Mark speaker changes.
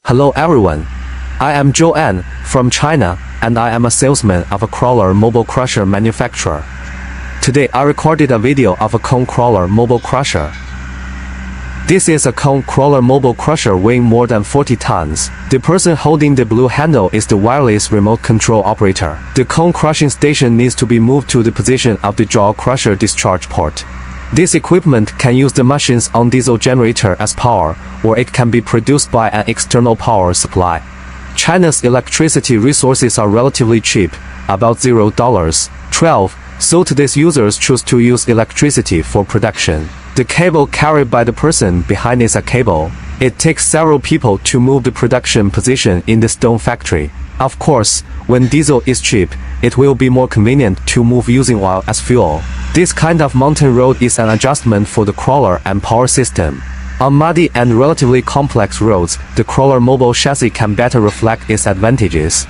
Speaker 1: Hello everyone. I am Joanne from China and I am a salesman of a crawler mobile crusher manufacturer. Today I recorded a video of a cone crawler mobile crusher. This is a cone crawler mobile crusher weighing more than 40 tons. The person holding the blue handle is the wireless remote control operator. The cone crushing station needs to be moved to the position of the jaw crusher discharge port. This equipment can use the machines on diesel generator as power, or it can be produced by an external power supply. China's electricity resources are relatively cheap, about $0.12, so today's users choose to use electricity for production. The cable carried by the person behind is a cable. It takes several people to move the production position in the stone factory. Of course, when diesel is cheap, it will be more convenient to move using oil as fuel. This kind of mountain road is an adjustment for the crawler and power system. On muddy and relatively complex roads, the crawler mobile chassis can better reflect its advantages.